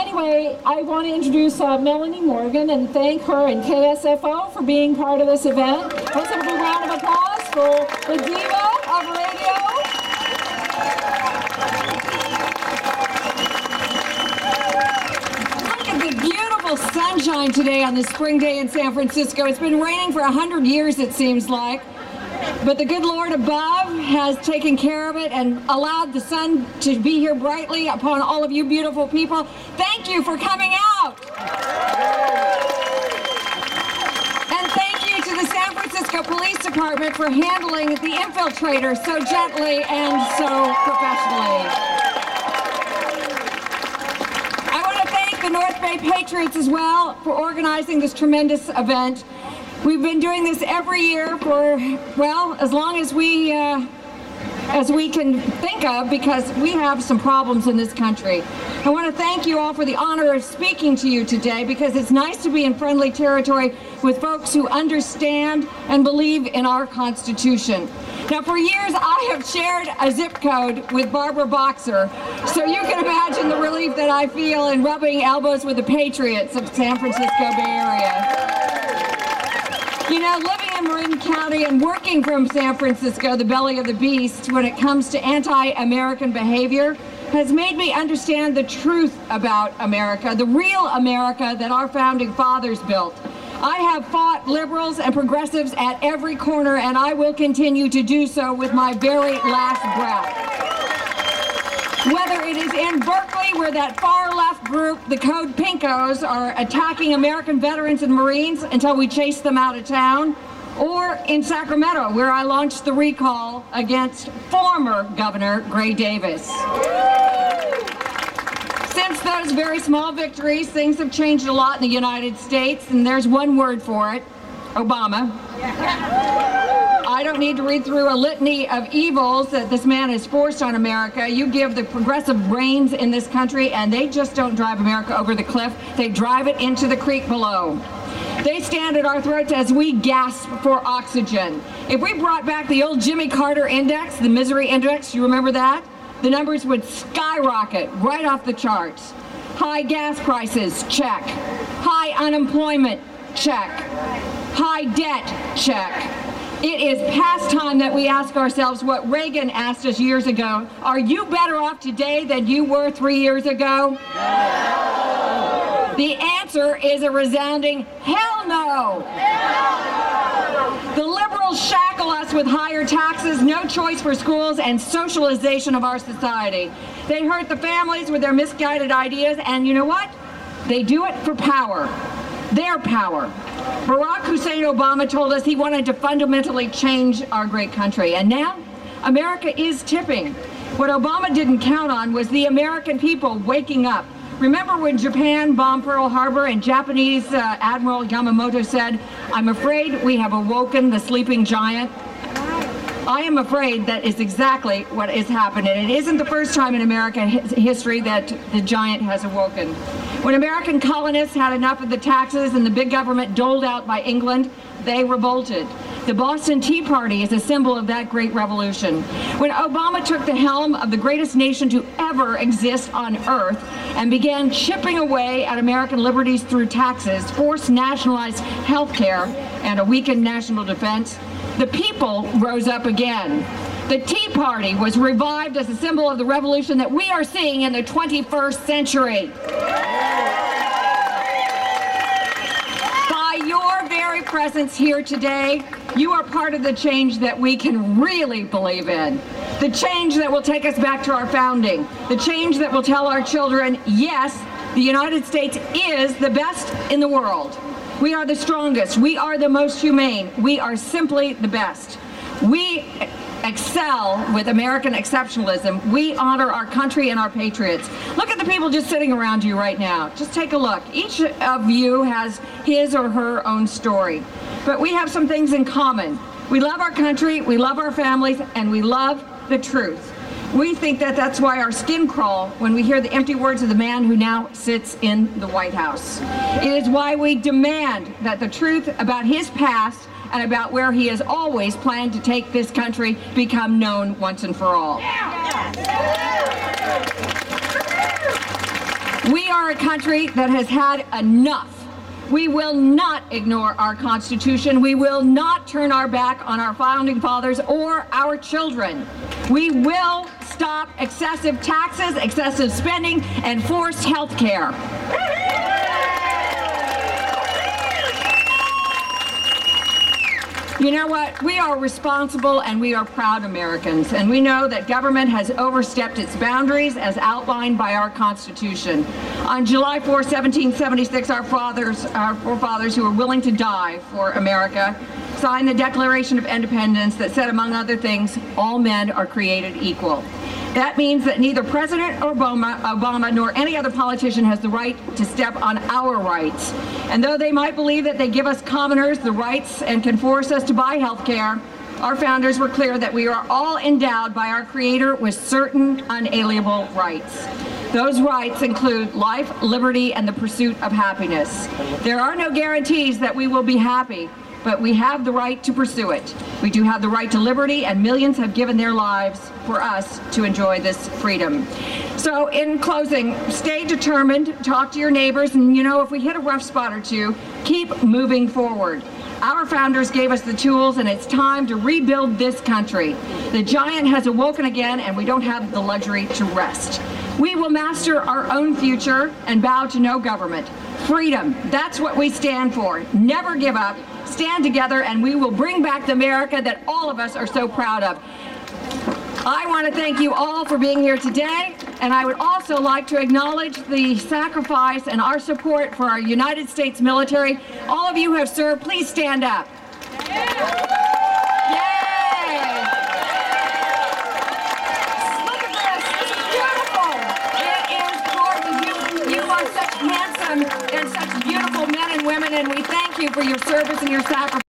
anyway, I want to introduce Melinie Morgan and thank her and KSFO for being part of this event. Let's have a big round of applause for the diva of radio. Look at the beautiful sunshine today on this spring day in San Francisco. It's been raining for 100 years, it seems like. But the good Lord above has taken care of it and allowed the sun to be here brightly upon all of you beautiful people. Thank you for coming out. And thank you to the San Francisco Police Department for handling the infiltrators so gently and so professionally. I want to thank the North Bay Patriots as well for organizing this tremendous event. We've been doing this every year for, well, as long as we can think of, because we have some problems in this country. I want to thank you all for the honor of speaking to you today, because it's nice to be in friendly territory with folks who understand and believe in our Constitution. Now, for years, I have shared a zip code with Barbara Boxer, so you can imagine the relief that I feel in rubbing elbows with the Patriots of San Francisco Bay Area. You know, living in Marin County and working from San Francisco, the belly of the beast, when it comes to anti-American behavior, has made me understand the truth about America, the real America that our founding fathers built. I have fought liberals and progressives at every corner, and I will continue to do so with my very last breath. Whether it is in Berkeley, where that far-left group, the Code Pinkos, are attacking American veterans and Marines until we chase them out of town, or in Sacramento, where I launched the recall against former Governor Gray Davis. Since those very small victories, things have changed a lot in the United States, and there's one word for it: Obama. I don't need to read through a litany of evils that this man has forced on America. You give the progressive reins in this country, and they just don't drive America over the cliff. They drive it into the creek below. They stand at our throats as we gasp for oxygen. If we brought back the old Jimmy Carter index, the misery index, you remember that? The numbers would skyrocket right off the charts. High gas prices, check. High unemployment, check. High debt, check. It is past time that we ask ourselves what Reagan asked us years ago: are you better off today than you were 3 years ago? No. The answer is a resounding hell no. The liberals shackle us with higher taxes, no choice for schools, and socialization of our society. They hurt the families with their misguided ideas, and you know what? They do it for power. Their power. Barack Hussein Obama told us he wanted to fundamentally change our great country, and now America is tipping. What Obama didn't count on was the American people waking up. Remember when Japan bombed Pearl Harbor and Japanese Admiral Yamamoto said, "I'm afraid we have awoken the sleeping giant"? I am afraid that is exactly what is happening. It isn't the first time in American history that the giant has awoken. When American colonists had enough of the taxes and the big government doled out by England, they revolted. The Boston Tea Party is a symbol of that great revolution. When Obama took the helm of the greatest nation to ever exist on earth and began chipping away at American liberties through taxes, forced nationalized health care, and a weakened national defense, the people rose up again. The Tea Party was revived as a symbol of the revolution that we are seeing in the 21st century. By your very presence here today, you are part of the change that we can really believe in. The change that will take us back to our founding. The change that will tell our children, yes, the United States is the best in the world. We are the strongest. We are the most humane. We are simply the best. We excel with American exceptionalism. We honor our country and our patriots. Look at the people just sitting around you right now. Just take a look. Each of you has his or her own story. But we have some things in common. We love our country, we love our families, and we love the truth. We think that that's why our skin crawl when we hear the empty words of the man who now sits in the White House. It is why we demand that the truth about his past and about where he has always planned to take this country become known once and for all. We are a country that has had enough. We will not ignore our Constitution. We will not turn our back on our founding fathers or our children. We will stop excessive taxes, excessive spending, and forced health care. You know what? We are responsible and we are proud Americans, and we know that government has overstepped its boundaries as outlined by our Constitution. On July 4, 1776, our forefathers who were willing to die for America signed the Declaration of Independence that said, among other things, all men are created equal. That means that neither President Obama nor any other politician has the right to step on our rights. And though they might believe that they give us commoners the rights and can force us to buy health care, our founders were clear that we are all endowed by our Creator with certain unalienable rights. Those rights include life, liberty, and the pursuit of happiness. There are no guarantees that we will be happy, but we have the right to pursue it. We do have the right to liberty, and millions have given their lives for us to enjoy this freedom. So in closing, stay determined, talk to your neighbors, and if we hit a rough spot or two, keep moving forward. Our founders gave us the tools, and it's time to rebuild this country. The giant has awoken again, and we don't have the luxury to rest. We will master our own future and bow to no government. Freedom, that's what we stand for. Never give up, stand together, and we will bring back the America that all of us are so proud of. I want to thank you all for being here today, and I would also like to acknowledge the sacrifice and our support for our United States military. All of you who have served, please stand up. Yay! Look at this. This is beautiful. It is gorgeous. You are such handsome and such beautiful men and women, and we thank you for your service and your sacrifice.